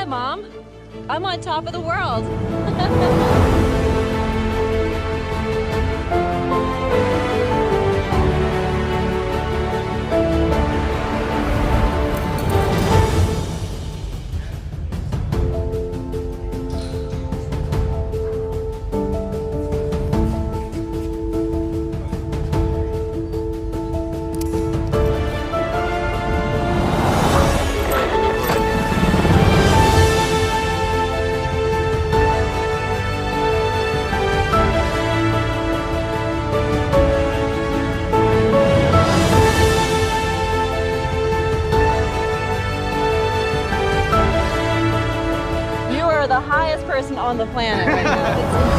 Hi, Mom. I'm on top of the world. You are the highest person on the planet right now.